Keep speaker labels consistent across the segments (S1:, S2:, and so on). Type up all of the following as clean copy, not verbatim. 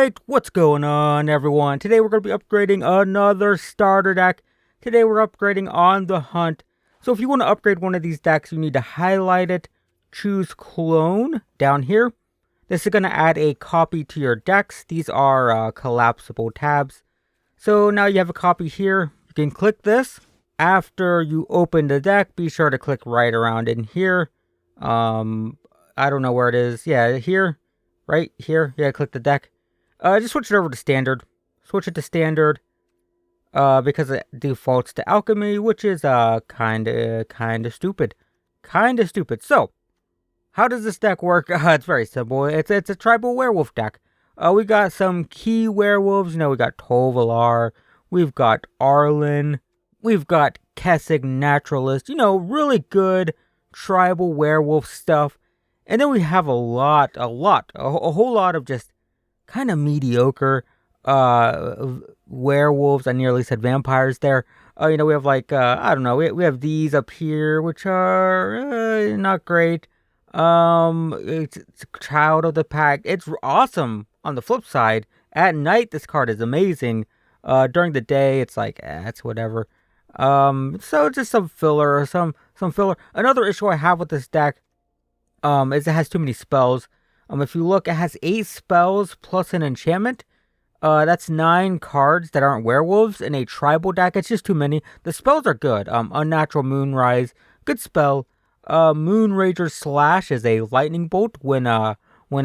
S1: Alright, what's going on everyone? Today we're going to be upgrading another starter deck. Today we're upgrading On the Hunt. So if you want to upgrade one of these decks, you need to highlight it, choose clone down here. This is going to add a copy to your decks. These are collapsible tabs. So now you have a copy here. You can click this. After you open the deck, be sure to click right around in here. I don't know where it is. Yeah, here. Right here. Yeah, click the deck. Just switch it over to standard. Switch it to standard. Because it defaults to alchemy, which is kinda stupid. Kinda stupid. So, how does this deck work? It's very simple. It's a tribal werewolf deck. We got some key werewolves. You know, we got Tovalar. We've got Arlen. We've got Kessig Naturalist. You know, really good tribal werewolf stuff. And then we have a whole lot of just kind of mediocre werewolves. I nearly said vampires there. You know, we have like, I don't know, we have these up here, which are not great. It's Child of the Pack. It's awesome on the flip side. At night, this card is amazing. During the day, it's like, it's whatever. So just some filler, some filler. Another issue I have with this deck, is it has too many spells. If you look, it has 8 spells plus an enchantment. That's 9 cards that aren't werewolves in a tribal deck. It's just too many. The spells are good. Unnatural Moonrise, good spell. Moonrager Slash is a lightning bolt when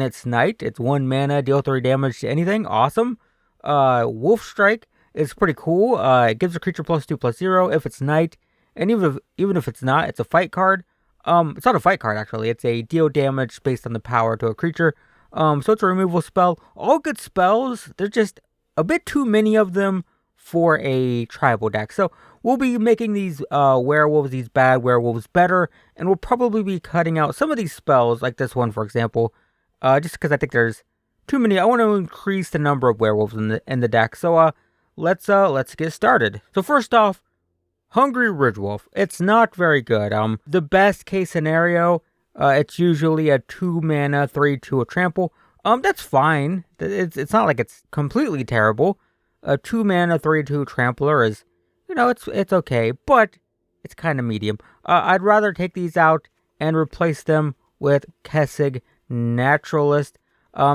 S1: it's night. It's 1 mana, deal 3 damage to anything. Awesome. Wolf Strike is pretty cool. It gives a creature +2/+0 if it's night, and even if it's not, it's a fight card. It's not a fight card, actually. It's a deal damage based on the power to a creature. So it's a removal spell. All good spells. There's just a bit too many of them for a tribal deck. So we'll be making these werewolves, these bad werewolves, better. And we'll probably be cutting out some of these spells, like this one, for example. Just because I think there's too many. I want to increase the number of werewolves in the deck. So let's get started. So first off, Hungry Ridgewolf. It's not very good. The best case scenario, it's usually a 2 mana, 3/2 a trample. That's fine. It's not like it's completely terrible. A 2 mana, 3/2 trampler is, you know, it's okay, but it's kind of medium. I'd rather take these out and replace them with Kessig Naturalist.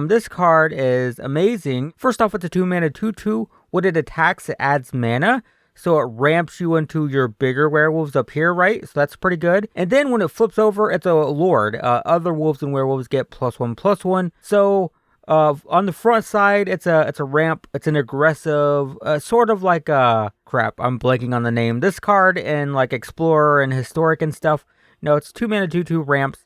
S1: This card is amazing. First off, it's a 2 mana, 2/2. When it attacks, it adds mana. So it ramps you into your bigger werewolves up here, right? So that's pretty good. And then when it flips over, it's a lord. Other wolves and werewolves get +1/+1. So on the front side, it's a ramp. It's an aggressive, sort of like crap. I'm blanking on the name. This card in like Explorer and Historic and stuff. No, it's 2 mana, 2/2 ramps,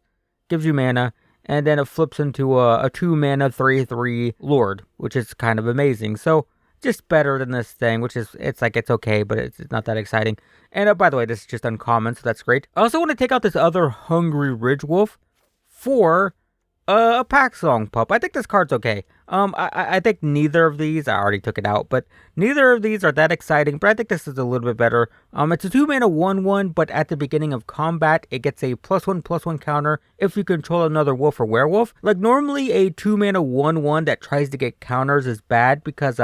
S1: gives you mana, and then it flips into a 2 mana, 3/3 lord, which is kind of amazing. So just better than this thing, which is, it's okay, but it's not that exciting. And by the way, this is just uncommon, so that's great. I also want to take out this other Hungry Ridgewolf for a Pack Song Pup. I think this card's okay. I think neither of these, I already took it out, but neither of these are that exciting, but I think this is a little bit better. It's a 2 mana 1/1, but at the beginning of combat, it gets a +1/+1 counter if you control another wolf or werewolf. Like normally a 2 mana 1/1 that tries to get counters is bad because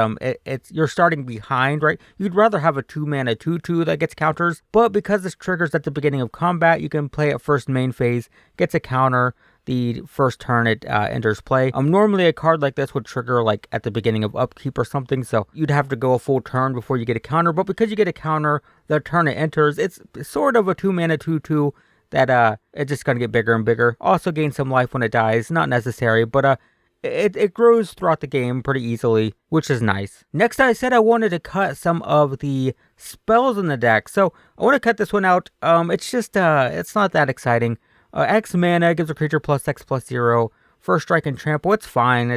S1: you're starting behind, right? You'd rather have a 2 mana 2/2 that gets counters, but because this triggers at the beginning of combat, you can play it first main phase, gets a counter the first turn it enters play. Normally a card like this would trigger like at the beginning of upkeep or something, so you'd have to go a full turn before you get a counter, but because you get a counter the turn it enters, it's sort of a 2 mana 2/2 that it's just gonna get bigger and bigger. Also gain some life when it dies, not necessary, but it grows throughout the game pretty easily, which is nice. Next, I said I wanted to cut some of the spells in the deck, so I want to cut this one out. It's just it's not that exciting. X mana gives a creature +X/+0. First strike and trample. It's fine.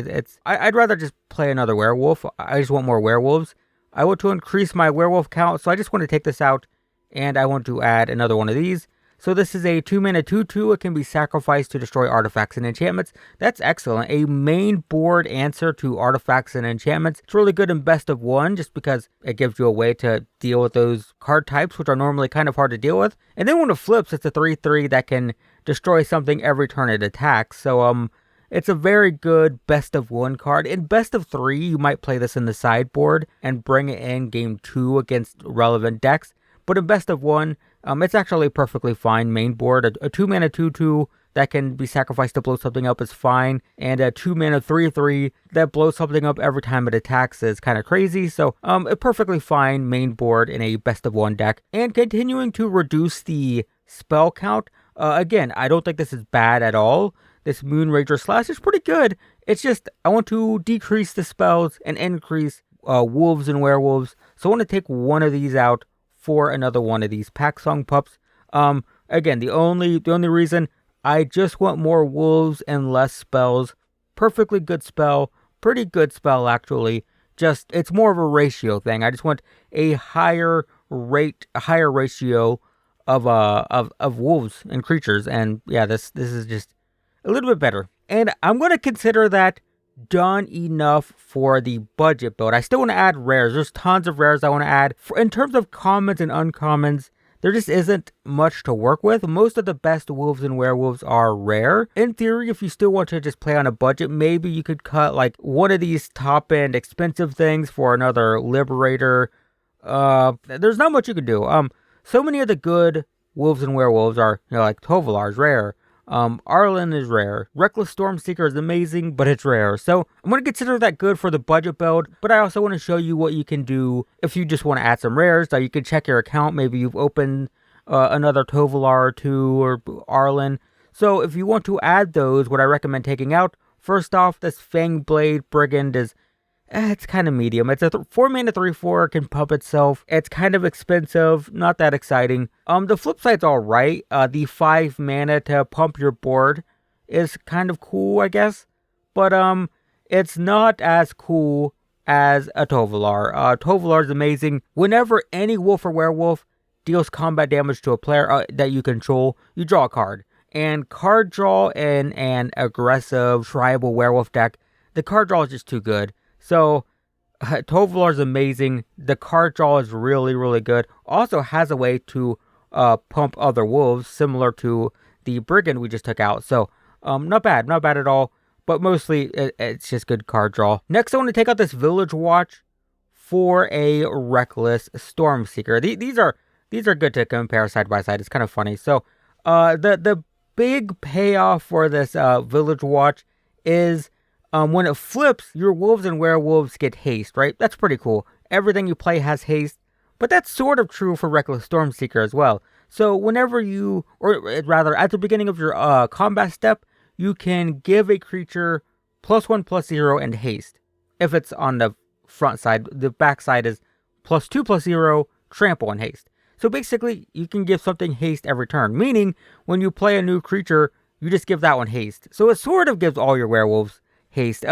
S1: I'd rather just play another werewolf. I just want more werewolves. I want to increase my werewolf count, so I just want to take this out, and I want to add another one of these. So this is a 2 mana 2/2. It can be sacrificed to destroy artifacts and enchantments. That's excellent. A main board answer to artifacts and enchantments. It's really good in best of 1 just because it gives you a way to deal with those card types, which are normally kind of hard to deal with. And then when it flips, it's a 3/3 that can destroy something every turn it attacks. So it's a very good best of one card. In best of three, you might play this in the sideboard and bring it in game 2 against relevant decks. But in best of one, it's actually perfectly fine main board. A 2-mana 2/2 that can be sacrificed to blow something up is fine, and a 2-mana 3/3 that blows something up every time it attacks is kind of crazy. So a perfectly fine main board in a best of one deck. And continuing to reduce the spell count, again, I don't think this is bad at all. This Moonrager Slash is pretty good. It's just I want to decrease the spells and increase wolves and werewolves. So I want to take one of these out for another one of these Pack Song Pups. Again, the only reason, I just want more wolves and less spells. Perfectly good spell. Pretty good spell, actually. Just, it's more of a ratio thing. I just want a higher ratio of wolves and creatures. And yeah, this is just a little bit better. And I'm going to consider that done enough for the budget build. I still want to add rares. There's tons of rares I want to add. In terms of commons and uncommons, there just isn't much to work with. Most of the best wolves and werewolves are rare. In theory, if you still want to just play on a budget, maybe you could cut like one of these top-end expensive things for another Liberator. There's not much you can do. So many of the good wolves and werewolves are, like Tovolar's rare. Arlen is rare. Reckless Stormseeker is amazing, but it's rare. So I'm going to consider that good for the budget build, but I also want to show you what you can do if you just want to add some rares. So you can check your account. Maybe you've opened another Tovolar or two or Arlen. So if you want to add those, what I recommend taking out, first off, this Fangblade Brigand is it's kind of medium. It's a 4-mana 3/4, can pump itself. It's kind of expensive, not that exciting. The flip side's alright. The 5 mana to pump your board is kind of cool, I guess. But it's not as cool as a Tovolar. Tovolar's amazing. Whenever any wolf or werewolf deals combat damage to a player that you control, you draw a card. And card draw in an aggressive tribal werewolf deck, the card draw is just too good. So, Tovolar's amazing. The card draw is really, really good. Also has a way to pump other wolves, similar to the Brigand we just took out. So, not bad at all. But mostly, it's just good card draw. Next, I want to take out this Village Watch for a Reckless Stormseeker. These are good to compare side by side. It's kind of funny. So, the big payoff for this Village Watch is when it flips, your wolves and werewolves get haste, right? That's pretty cool. Everything you play has haste, but that's sort of true for Reckless Stormseeker as well. So whenever you, or rather at the beginning of your combat step, you can give a creature +1/+0 and haste. If it's on the front side, the back side is +2/+0, trample and haste. So basically, you can give something haste every turn, meaning when you play a new creature, you just give that one haste. So it sort of gives all your werewolves haste,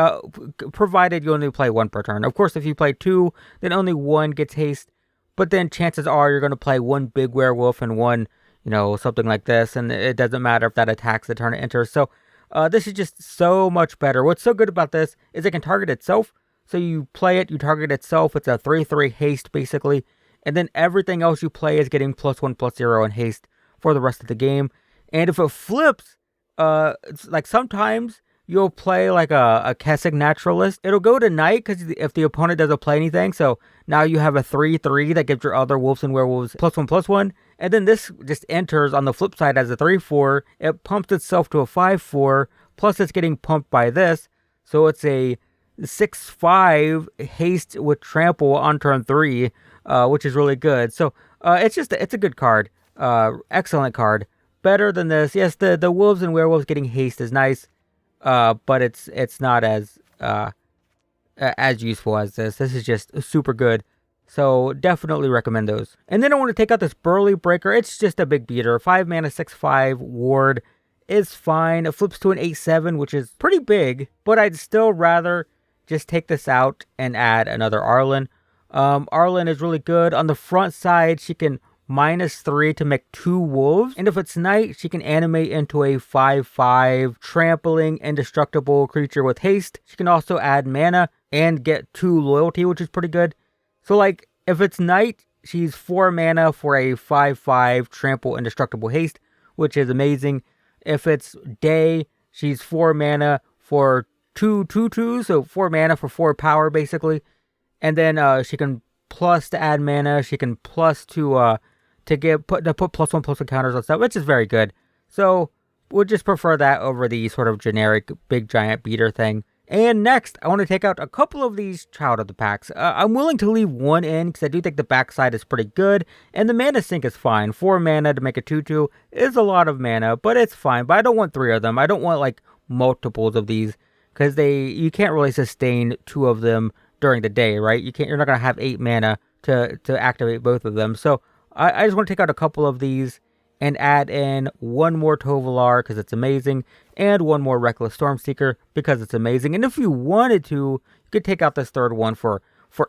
S1: provided you only play one per turn. Of course, if you play 2, then only 1 gets haste, but then chances are you're going to play one big werewolf and one, something like this, and it doesn't matter if that attacks the turn it enters. So this is just so much better. What's so good about this is it can target itself. So you play it, you target itself. It's a 3/3 haste, basically, and then everything else you play is getting +1/+0 and haste for the rest of the game. And if it flips, it's like sometimes you'll play like a Kessig Naturalist. It'll go to night because if the opponent doesn't play anything, so now you have a 3/3 that gives your other wolves and werewolves +1/+1, and then this just enters on the flip side as a 3/4. It pumps itself to a 5/4, plus it's getting pumped by this, so it's a 6/5 haste with trample on turn 3, which is really good. So it's a good card, excellent card, better than this. Yes, the wolves and werewolves getting haste is nice. But it's not as useful as this. This is just super good. So definitely recommend those. And then I want to take out this Burly Breaker. It's just a big beater. 5 mana, 6/5 ward is fine. It flips to an 8/7, which is pretty big. But I'd still rather just take this out and add another Arlen. Arlen is really good. On the front side, she can -3 to make 2 wolves, and if it's night, she can animate into a 5/5 trampling indestructible creature with haste. She can also add mana and get 2 loyalty, which is pretty good. So like if it's night, she's 4 mana for a 5/5 trample indestructible haste, which is amazing. If it's day, she's 4 mana for 2/2/2, so 4 mana for 4 power basically. And then she can plus to add mana. She can plus to put +1/+1 counters on stuff, which is very good. So we'll just prefer that over the sort of generic big giant beater thing. And next, I want to take out a couple of these Child of the Packs. I'm willing to leave one in because I do think the backside is pretty good, and the mana sink is fine. 4 mana to make a 2/2 is a lot of mana, but it's fine. But I don't want 3 of them. I don't want like multiples of these because you can't really sustain 2 of them during the day, right? You're not gonna have 8 mana to activate both of them. So I just want to take out a couple of these and add in 1 more Tovolar because it's amazing, and 1 more Reckless Stormseeker because it's amazing. And if you wanted to, you could take out this third one for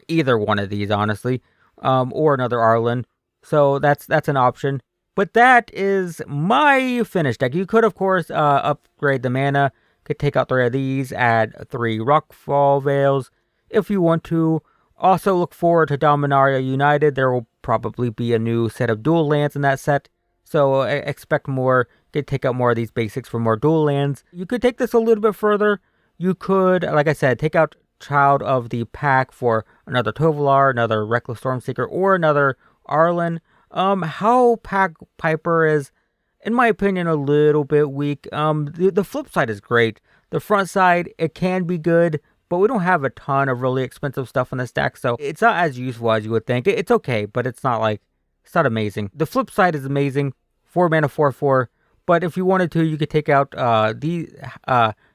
S1: either one of these, honestly, or another Arlen. So that's an option. But that is my finished deck. You could, of course, upgrade the mana. Could take out 3 of these, add 3 Rockfall Veils if you want to. Also, look forward to Dominaria United. There will probably be a new set of dual lands in that set. So expect more. You could take out more of these basics for more dual lands. You could take this a little bit further. You could, like I said, take out Child of the Pack for another Tovolar, another Reckless Stormseeker, or another Arlen. How Pack Piper is, in my opinion, a little bit weak. The flip side is great. The front side, it can be good, but we don't have a ton of really expensive stuff in this deck, so it's not as useful as you would think. It's okay, but it's not amazing. The flip side is amazing. 4 mana, 4/4. But if you wanted to, you could take out the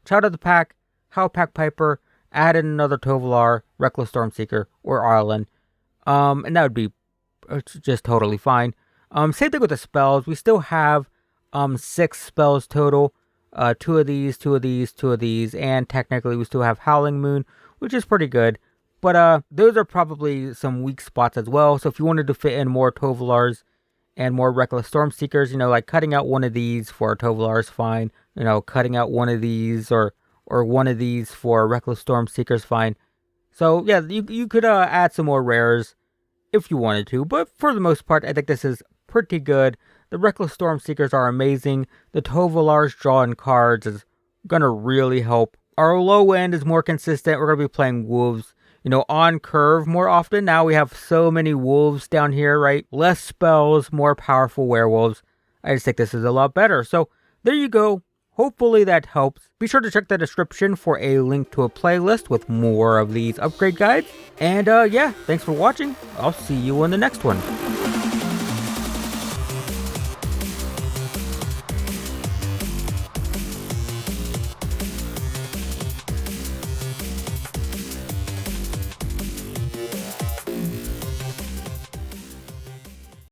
S1: Child of the Pack, How Pack Piper, add in another Tovolar, Reckless Stormseeker, or Arlen. And that would be just totally fine. Same thing with the spells. We still have 6 spells total. 2 of these, 2 of these, 2 of these, and technically we still have Howling Moon, which is pretty good. But those are probably some weak spots as well. So if you wanted to fit in more Tovolars and more Reckless Stormseekers, like cutting out one of these for a Tovolar is fine. Cutting out one of these or one of these for Reckless Stormseeker is fine. So yeah, you could add some more rares if you wanted to. But for the most part, I think this is pretty good. The Reckless Stormseekers are amazing. The Tovolars drawing cards is going to really help. Our low end is more consistent. We're going to be playing Wolves, on curve more often. Now we have so many Wolves down here, right? Less spells, more powerful werewolves. I just think this is a lot better. So there you go. Hopefully that helps. Be sure to check the description for a link to a playlist with more of these upgrade guides. And yeah, thanks for watching. I'll see you in the next one.